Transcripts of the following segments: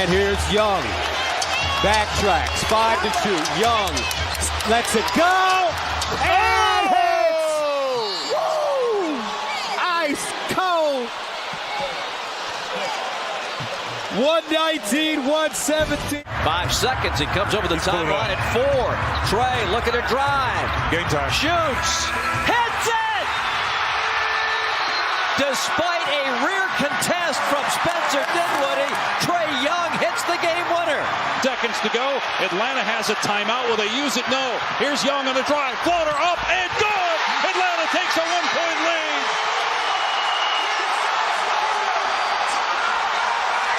And here's Young. Backtracks, 5 to shoot. Young lets it go. And hits! Woo! Ice cold. 119, 117. 5 seconds. He comes over the timeline at 4. Trae looking to drive. Game time. Shoots. Hits it! Despite a rear contest from Spencer Dinwiddie, Trae Young hits the game winner. Seconds to go. Atlanta has a timeout. Will they use it? No. Here's Young on the drive. Floater up and good. Atlanta takes a 1-point lead.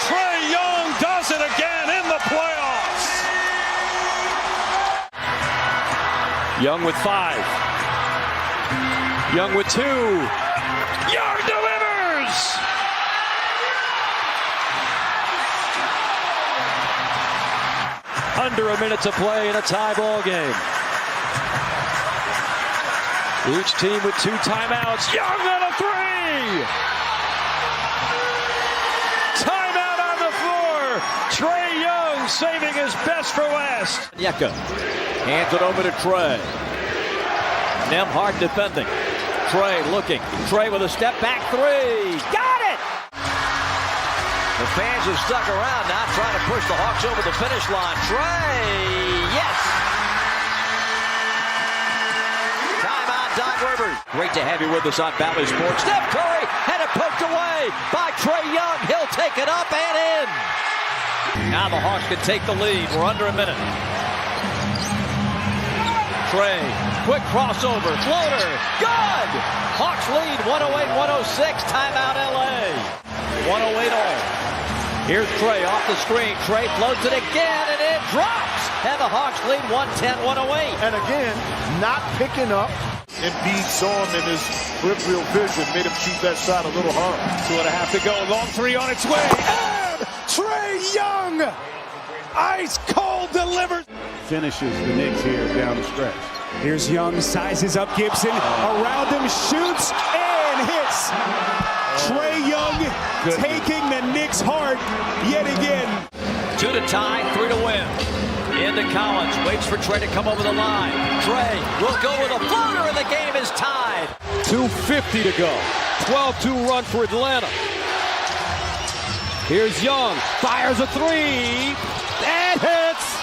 Trae Young does it again in the playoffs. Young with 5. Young with 2. Young delivers. Under a minute to play in a tie ball game. Each team with 2 timeouts. Young on a 3. Timeout on the floor. Trae Young saving his best for last. Nyeka hands it over to Trae. Nembhard defending. Trae looking. Trae with a step back 3. Got it! The fans have stuck around now, trying to push the Hawks over the finish line. Trae, yes! Timeout, Doc Rivers. Great to have you with us on Valley Sports. Steph Curry had it poked away by Trae Young. He'll take it up and in. Now the Hawks can take the lead. We're under a minute. Trae, quick crossover, floater, good! Hawks lead 108-106, timeout LA. 108 all. Here's Trae off the screen. Trae floats it again and it drops. And the Hawks lead 110-108. And again, not picking up. Embiid saw him in his peripheral vision, made him shoot that shot a little hard. 2.5 to go. Long 3 on its way. And Trae Young, ice cold delivers. Finishes the Knicks here down the stretch. Here's Young, sizes up Gibson. Around him, shoots and hits. Trae Young taking the Knicks' heart yet again. 2 to tie, 3 to win. Into Collins, waits for Trae to come over the line. Trae will go with a floater and the game is tied. 2:50 to go. 12-2 run for Atlanta. Here's Young, fires a 3 and hits.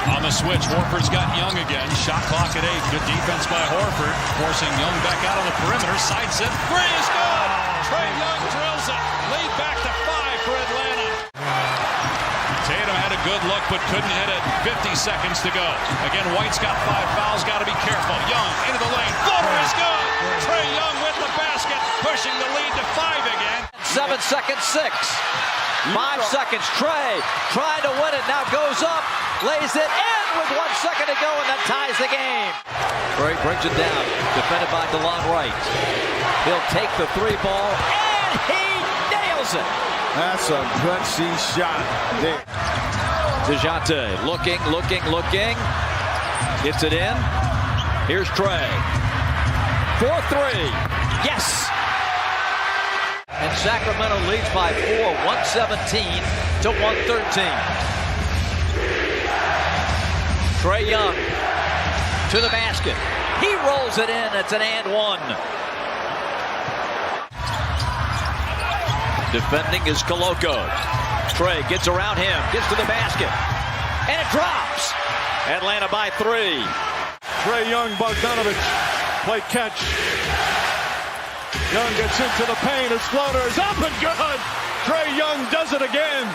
On the switch, Horford's got Young again. Shot clock at 8. Good defense by Horford, forcing Young back out on the perimeter. Side set, 3 is good. Trae Young drills it. Lead back to 5 for Atlanta. Tatum had a good look but couldn't hit it. 50 seconds to go. Again, White's got 5 fouls. Got to be careful. Young into the lane. Floater is good. Trae Young with the basket, pushing the lead to 5 again. 7 seconds, 6. 5 seconds. Trae trying to win it. Now goes up, lays it in with 1 second to go, and that ties the game. Trae brings it down, defended by DeLon Wright. He'll take the 3 ball, and he nails it. That's a gutsy shot there. DeJounte looking. Gets it in. Here's Trae. 4-3. Yes! And Sacramento leads by 4, 117 to 113. Trae Young to the basket. He rolls it in. It's an and 1. Defending is Koloko. Trae gets around him, gets to the basket, and it drops. Atlanta by 3. Trae Young, Bogdanovich, play catch. Young gets into the paint. His floater is up and good. Trae Young does it again.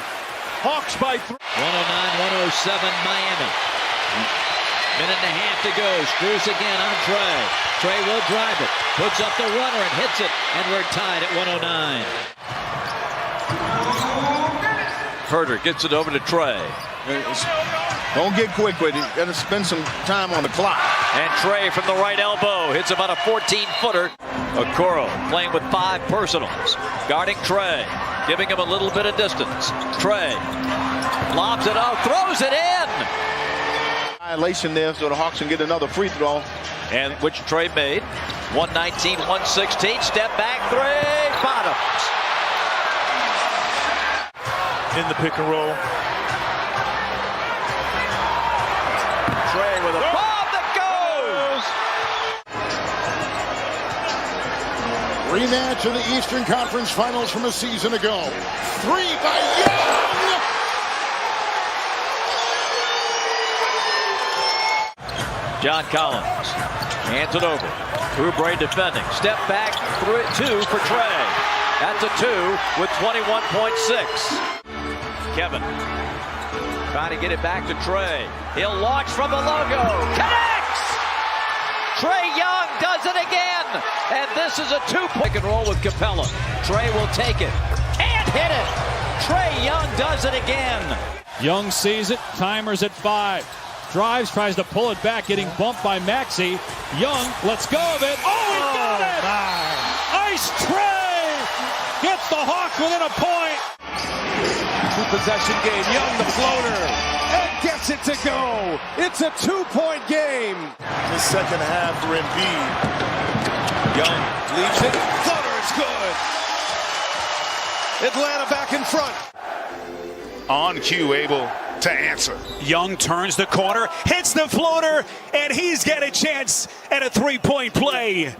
Hawks by 3. 109-107 Miami. Minute and a half to go. Screws again on Trae. Trae will drive it. Puts up the runner and hits it. And we're tied at 109. Herter gets it over to Trae. Don't get quick with it. Got to spend some time on the clock. And Trae from the right elbow hits about a 14-footer. Okoro playing with 5 personals. Guarding Trae. Giving him a little bit of distance. Trae lobs it out. Throws it in. Violation there, so the Hawks can get another free throw. And which Trae made. 119-116. Step back 3. Bottoms. in the pick and roll. Trae with a bomb that goes! Rematch of the Eastern Conference Finals from a season ago. 3 by Young! John Collins hands it over. Oubre defending. Step back, 2 for Trae. That's a 2 with 21.6. Kevin trying to get it back to Trae. He'll launch from the logo. Connects! Trae Young does it again. And this is a 2-point pick and roll with Capella. Trae will take it. Can't hit it. Trae Young does it again. Young sees it. Timer's at 5. Drives, tries to pull it back, getting bumped by Maxey. Young lets go of it. Oh, he got it! Ice Trae gets the Hawk within a point. 2-possession game. Young the floater and gets it to go. It's a 2-point game. The second half for Embiid. Young leaves it. Floater is good. Atlanta back in front. On cue, able to answer. Young turns the corner, hits the floater, and he's got a chance at a 3-point play.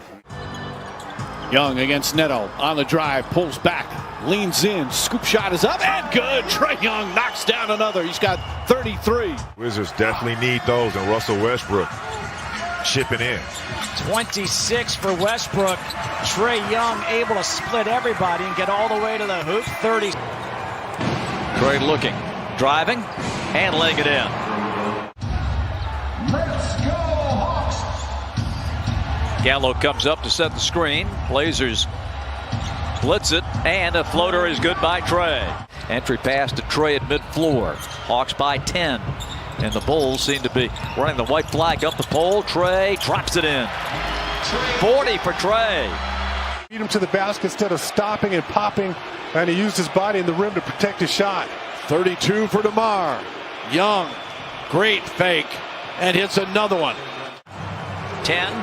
Young against Neto on the drive, pulls back, leans in, scoop shot is up and good. Trae Young knocks down another. He's got 33. Wizards definitely need those, and Russell Westbrook chipping in. 26 for Westbrook. Trae Young able to split everybody and get all the way to the hoop. 30. Trae looking, driving, and laying it in. Let's go Hawks. Gallo comes up to set the screen. Blazers blitz it, and a floater is good by Trae. Entry pass to Trae at mid-floor. Hawks by 10. And the Bulls seem to be running the white flag up the pole. Trae drops it in. 40 for Trae. Beat him to the basket instead of stopping and popping, and he used his body in the rim to protect his shot. 32 for DeMar. Young, great fake, and hits another one. 10.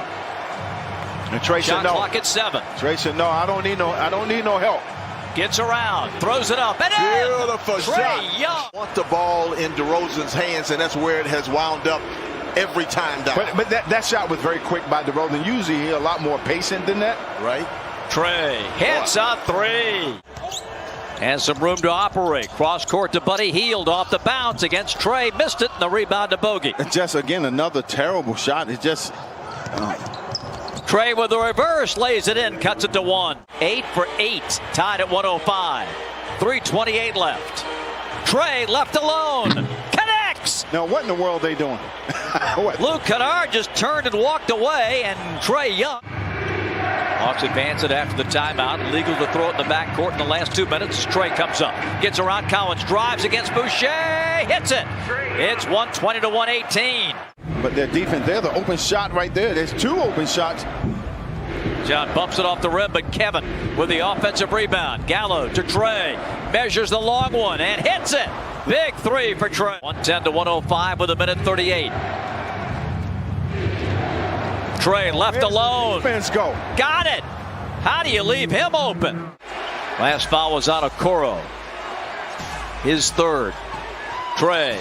And Trae Shot said no. clock at 7. Trae said no. I don't need no help. Gets around, throws it up, and Beautiful in! shot. Trae Young. Want the ball in DeRozan's hands, and that's where it has wound up every time down. But that shot was very quick by DeRozan. Usually he's a lot more patient than that, right? Trae hits a 3. Has some room to operate. Cross court to Buddy Hield off the bounce against Trae. Missed it, and the rebound to Bogey. It's just, again, another terrible shot. It's just... Trae with the reverse, lays it in, cuts it to 1. 8 for 8, tied at 105. 3:28 left. Trae left alone, connects! Now, what in the world are they doing? Luke Kennard just turned and walked away, and Trae Young. Hawks advance it after the timeout. Legal to throw it in the backcourt in the last 2 minutes. Trae comes up, gets around Collins, drives against Boucher, hits it. It's 120 to 118. But their defense, there's the open shot right there. There's 2 open shots. John bumps it off the rim, but Kevin with the offensive rebound. Gallo to Trae, measures the long one and hits it. Big 3 for Trae. 110 to 105 with 1:38. Trae left alone. Defense go. Got it. How do you leave him open? Last foul was on Okoro. His 3rd. Trae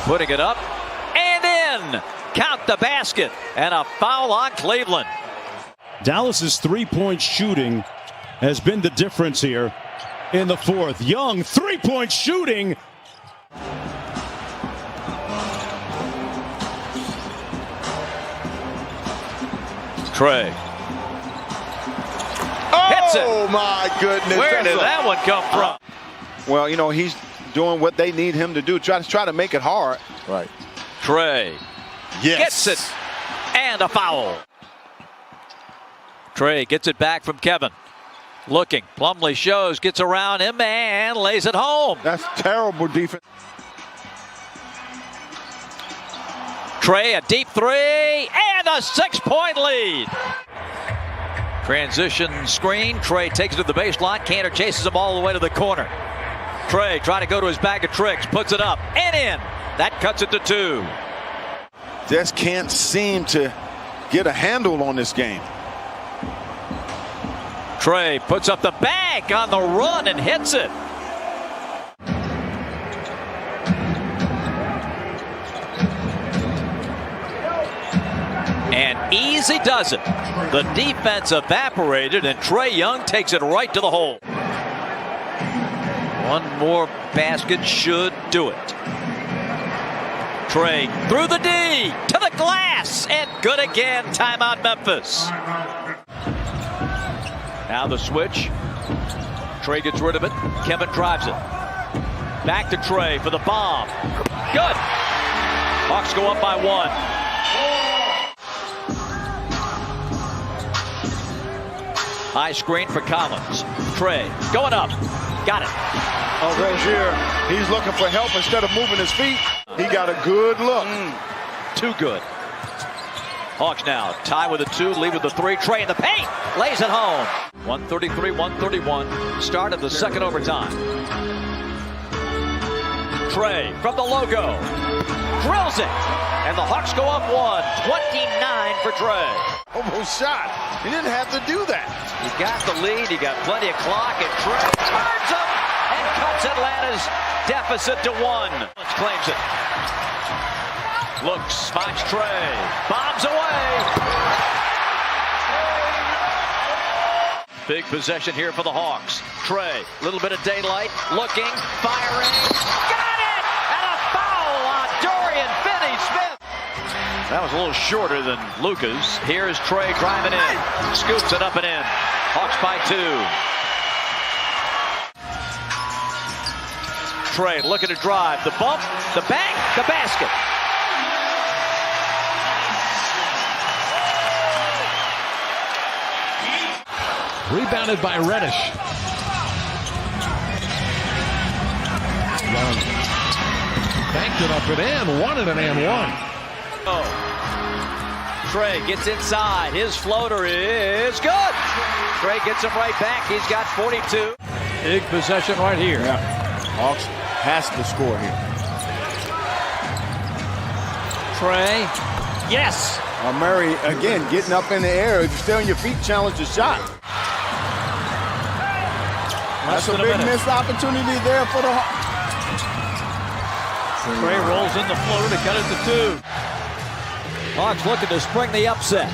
putting it up and in. Count the basket and a foul on Cleveland. Dallas's 3-point shooting has been the difference here in the 4th. Young 3-point shooting. Trae. Hits it. Oh, my goodness. Where did that one come from? Well, you know, he's doing what they need him to do. Try to make it hard. Right. Trae gets it. And a foul. Trae gets it back from Kevin. Looking. Plumlee shows, gets around him, and lays it home. That's terrible defense. Trae, a deep 3, and a 6-point lead. Transition screen. Trae takes it to the baseline. Cantor chases him all the way to the corner. Trae trying to go to his bag of tricks. Puts it up and in. That cuts it to 2. Just can't seem to get a handle on this game. Trae puts up the bag on the run and hits it. Easy does it. The defense evaporated, and Trae Young takes it right to the hole. One more basket should do it. Trae through the D to the glass, and good again. Timeout, Memphis. Now the switch. Trae gets rid of it. Kevin drives it. Back to Trae for the bomb. Good. Hawks go up by 1. High screen for Collins. Trae going up. Got it. Oh, Rozier, he's looking for help instead of moving his feet. He got a good look. Too good. Hawks now tie with a 2, lead with the 3. Trae in the paint. Lays it home. 133-131. Start of the second overtime. Trae from the logo. Drills it. And the Hawks go up 1. 29 for Trae. Almost shot. He didn't have to do that. He got the lead. He got plenty of clock. And Trae turns up and cuts Atlanta's deficit to 1. Claims it. Looks, finds Trae. Bombs away. Big possession here for the Hawks. Trae, little bit of daylight. Looking, firing. Got it! And a foul on Dorian Finney-Smith. That was a little shorter than Luka's. Here's Trae driving in. Scoops it up and in. Hawks by 2. Trae looking to drive. The bump, the bank, the basket. Rebounded by Reddish. Young banked it up and in. Wanted an and one. Oh. Trae gets inside. His floater is good. Trae gets him right back. He's got 42. Big possession right here. Yeah. Hawks has to score here. Trae. Yes. Murray, again, getting up in the air. If you stay on your feet, challenge the shot. That's a big missed opportunity there for the Hawks. Trae rolls in the floater to cut it to 2. Hawks looking to spring the upset.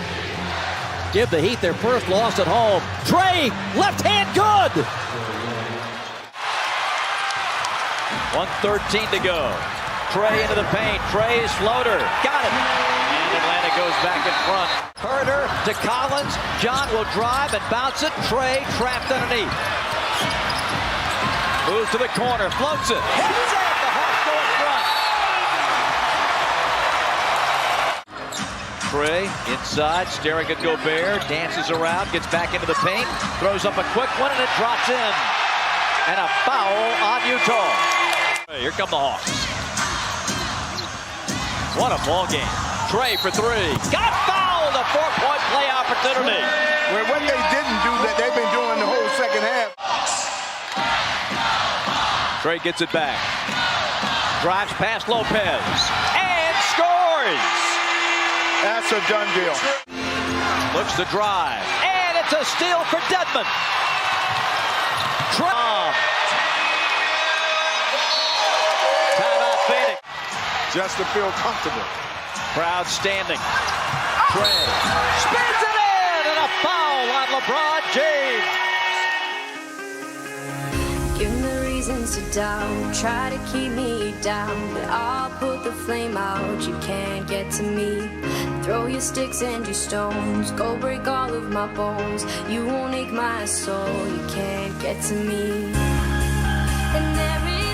Give the Heat their first loss at home. Trae, left hand, good. 1:13 to go. Trae into the paint. Trae's floater, got it. And Atlanta goes back in front. Herter to Collins. John will drive and bounce it. Trae trapped underneath. Moves to the corner, floats it. Hits it. The Hawks go in front. Trae inside, staring at Gobert, dances around, gets back into the paint, throws up a quick one, and it drops in. And a foul on Utah. Here come the Hawks. What a ball game. Trae for 3. Got fouled. A 4-point play opportunity. Where when they didn't do that, they've been doing the whole second half. Trae gets it back. Drives past Lopez. And scores! That's a done deal. Looks to drive. And it's a steal for Dedmon. Timeout Phoenix. Just to feel comfortable. Crowd standing. Trae spins it in, and a foul on LeBron James. Give me reasons to doubt, try to keep me down, but I'll put the flame out, you can't get to me. Throw your sticks and your stones, go break all of my bones. You won't ache my soul, you can't get to me. And there is